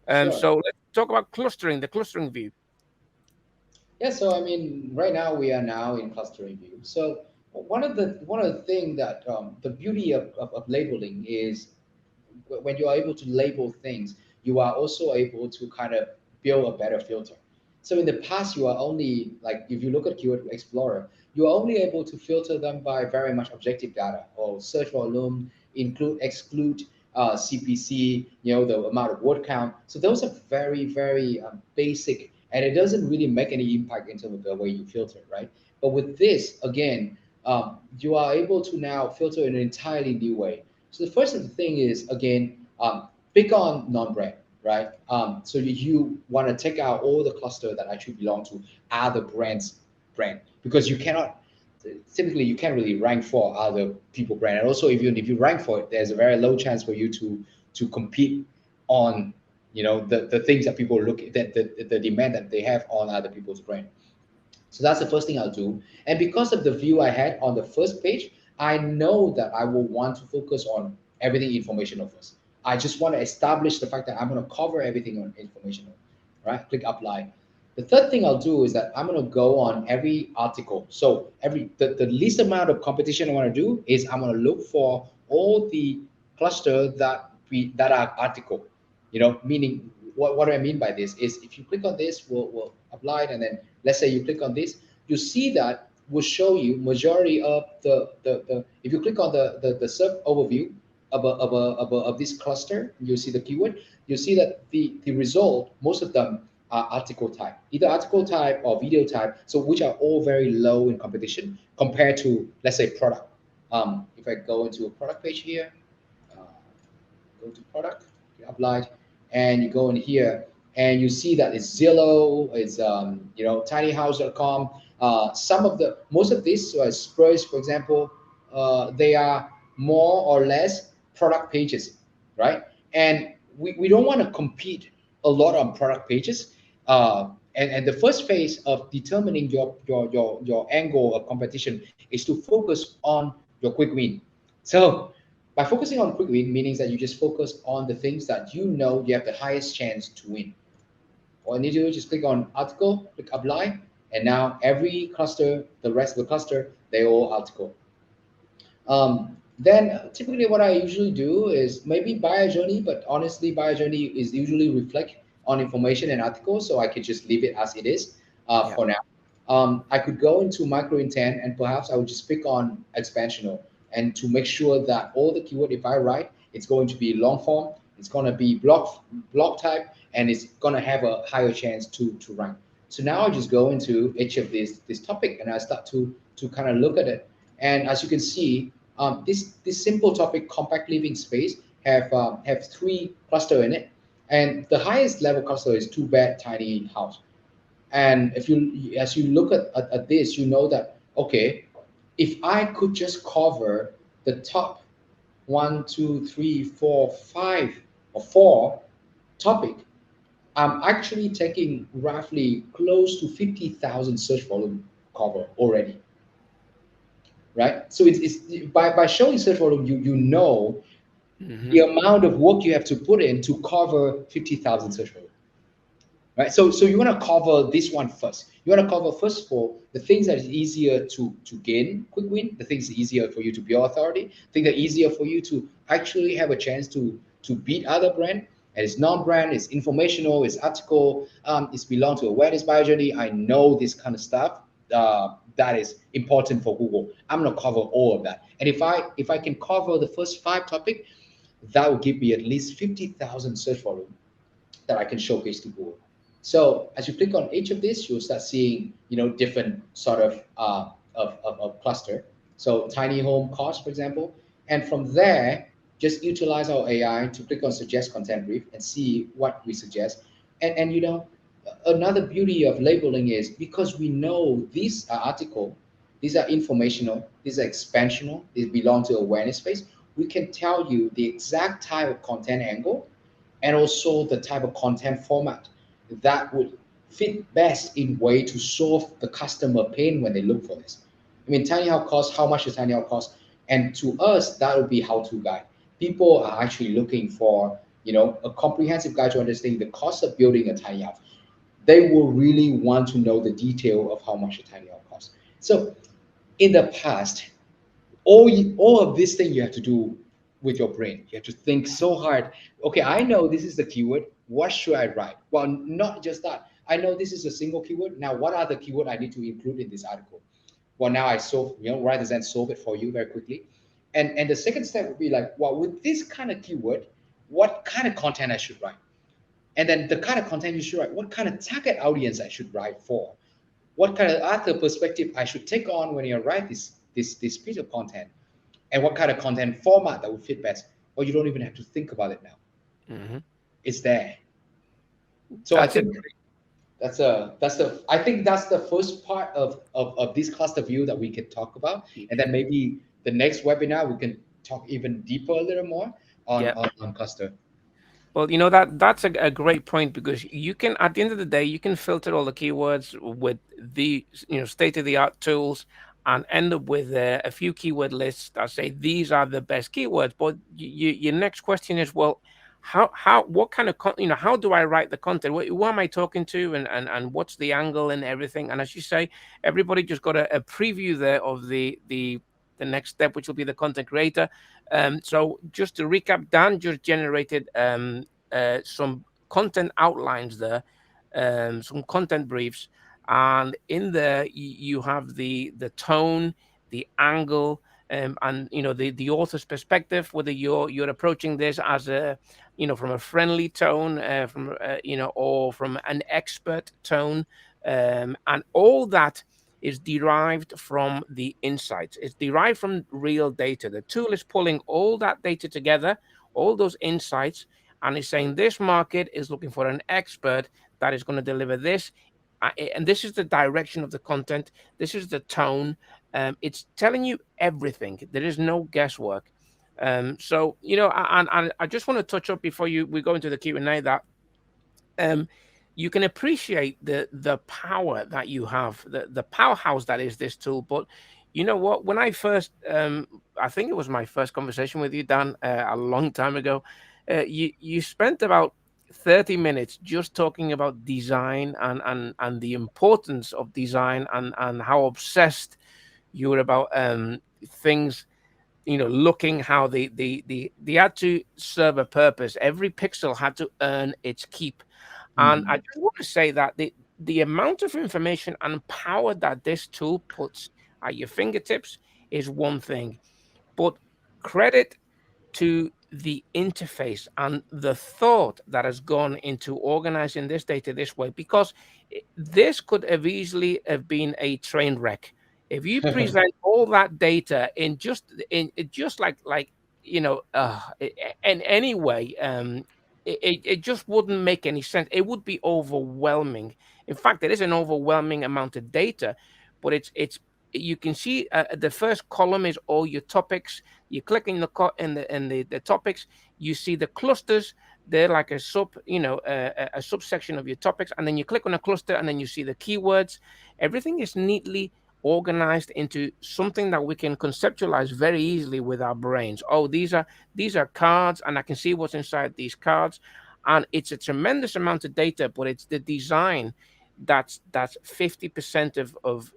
Sure. So let's talk about clustering, the clustering view. Yeah, so I mean, right now we are now in clustering view. So one of the thing that the beauty of labeling is when you are able to label things, you are also able to kind of build a better filter. So in the past, you are only like if you look at Keyword Explorer, you are only able to filter them by very much objective data or search volume, include exclude CPC, the amount of word count. So those are very very basic, and it doesn't really make any impact in terms of the way you filter, right? But with this, again, you are able to now filter in an entirely new way. So the first thing is again, pick on non-brand, right? So you want to take out all the cluster that actually belong to other brands brand, because you cannot typically you can't really rank for other people brand, and also even if you rank for it, there's a very low chance for you to compete on the things that people look at, the demand that they have on other people's brand. So that's the first thing I'll do. And because of the view I had on the first page, I know that I will want to focus on everything informational first. I just want to establish the fact that I'm going to cover everything on informational, right? Click apply. The third thing I'll do is that I'm going to go on every article. So the least amount of competition I want to do is I'm going to look for all the cluster that are article. Meaning what do I mean by this is if you click on this, we'll apply it, and then let's say you click on this, you see that will show you majority of the if you click on the sub overview of this cluster, you see the keyword, you see that the result, most of them are article type, either article type or video type, so which are all very low in competition compared to, let's say, product. If I go into a product page here, uh, go to product, you applied, and you go in here, and you see that it's Zillow, it's tinyhouse.com. Some of the most of these Spurs, for example, they are more or less product pages, right? And we don't want to compete a lot on product pages. And the first phase of determining your angle of competition is to focus on your quick win. So by focusing on quick win, meaning that you just focus on the things that you know you have the highest chance to win. All you need to do is just click on article, click apply, and now every cluster, the rest of the cluster, they all article. Then typically what I usually do is maybe buyer journey, but honestly, buyer journey is usually reflect on information and articles, so I could just leave it as it is Yeah. for now. I could go into micro intent, and perhaps I would just pick on expansional, and to make sure that all the keyword, if I write, it's going to be long form, it's going to be block type, and it's going to have a higher chance to rank. So now I just go into each of this topic, and I start to kind of look at it. And as you can see, this simple topic, compact living space, have three cluster in it, and the highest level cluster is two bed tiny house. And if you as you look at this, you know that okay, if I could just cover the top one, two, three, four, five, or four topic, I'm actually taking roughly close to 50,000 search volume cover already, right? So it's by showing search volume, you know the Hmm. amount of work you have to put in to cover 50,000 search volume, right? So you want to cover this one first. You want to cover first of all the things that is easier to gain quick win, the things easier for you to build authority, things that easier for you to actually have a chance to beat other brand. And it's non-brand, it's informational, it's article, it's belong to awareness bio journey. I know this kind of stuff. That is important for Google. I'm gonna cover all of that. And if I can cover the first five topic, that will give me at least 50,000 search volume that I can showcase to Google. So as you click on each of these, you'll start seeing different sort of cluster. So tiny home cost, for example, and from there, just utilize our AI to click on suggest content brief and see what we suggest. And another beauty of labeling is because we know these are article, these are informational, these are expansional, these belong to awareness space. We can tell you the exact type of content angle and also the type of content format that would fit best in way to solve the customer pain when they look for this. I mean, tiny house cost, how much does tiny house cost? And to us, that would be how-to guide. People are actually looking for, a comprehensive guide to understanding the cost of building a tiny house. They will really want to know the detail of how much a tiny house costs. So in the past, all of this thing you have to do with your brain. You have to think so hard. Okay, I know this is the keyword. What should I write? Well, not just that. I know this is a single keyword. Now, what are the keyword I need to include in this article? Well, now I solve, rather than solve it for you very quickly. And the second step would be like, well, with this kind of keyword, what kind of content I should write? And then the kind of content you should write, what kind of target audience I should write for? What kind of other perspective I should take on when you write this piece of content? And what kind of content format that would fit best? Or you don't even have to think about it now. Hmm. It's there. So I That's a think I think that's the first part of this cluster view that we can talk about. And then maybe the next webinar we can talk even deeper a little more yeah. on cluster. Well, that's a great point because you can, at the end of the day, you can filter all the keywords with the state of the art tools and end up with a few keyword lists that say these are the best keywords. But your next question is, well, how what kind of how do I write the content? Who am I talking to, and what's the angle and everything? And as you say, everybody just got a preview there of the next step, which will be the content creator. So just to recap, Dan just generated some content outlines there, some content briefs, and in there you have the tone, the angle, and the author's perspective. Whether you're approaching this as a from a friendly tone, from or from an expert tone, and all that is derived from the insights. It's derived from real data. The tool is pulling all that data together, all those insights, and is saying this market is looking for an expert that is going to deliver this. And this is the direction of the content. This is the tone. It's telling you everything. There is no guesswork. So and I just want to touch up before we go into the Q&A that um, you can appreciate the power that you have, the powerhouse that is this tool. But you know what? When I first, I think it was my first conversation with you, Dan, a long time ago. You spent about 30 minutes just talking about design and the importance of design and how obsessed you were about things looking how they had to serve a purpose. Every pixel had to earn its keep. And I Mhm. just want to say that the amount of information and power that this tool puts at your fingertips is one thing, but credit to the interface and the thought that has gone into organizing this data this way, because this could have easily have been a train wreck if you present all that data in just like in any way. It just wouldn't make any sense. It would be overwhelming. In fact, it is an overwhelming amount of data, but it's you can see the first column is all your topics. You click in the topics, you see the clusters. They're like a a subsection of your topics, and then you click on a cluster, and then you see the keywords. Everything is neatly organized into something that we can conceptualize very easily with our brains. Oh, these are cards, and I can see what's inside these cards, and it's a tremendous amount of data, but it's the design that's 50% of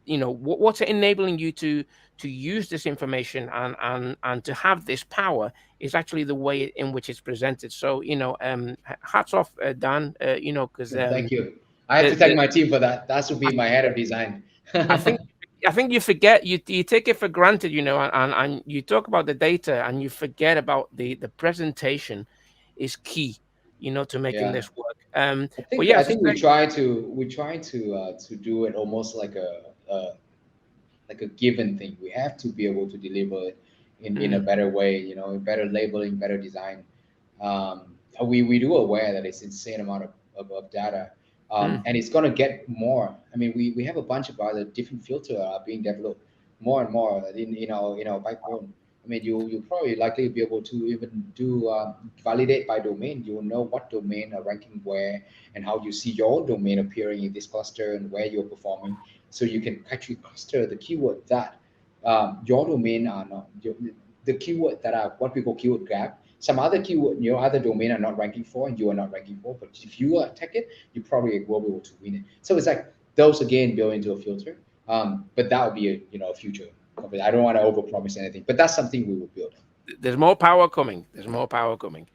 what's enabling you to use this information and to have this power is actually the way in which it's presented. So hats off, Dan, because Thank you. I have to thank the my team for that. That should I, be my head of design. I think I think you forget, you take it for granted, and you talk about the data and you forget about the presentation is key, to making Yeah. this work. I But think yeah, I as I think say, we try to do it almost like a given thing. We have to be able to deliver it in a mm, better way, better labeling, better design. Um, we do aware that it's insane amount of data, mm, and it's gonna get more. I mean, we have a bunch of other different filters are being developed more and more in our backbone. I mean, you probably likely be able to even do validate by domain. You will know what domain are ranking where and how you see your domain appearing in this cluster and where you're performing. So you can actually cluster the keyword that your domain are not the keyword that are what we call keyword gap. Some other keyword, other domain are not ranking for, and you are not ranking for. But if you attack it, you probably will be able to win it. So it's like those again go into a filter. But that would be a future. I don't want to overpromise anything, but that's something we will build. There's more power coming. There's more power coming.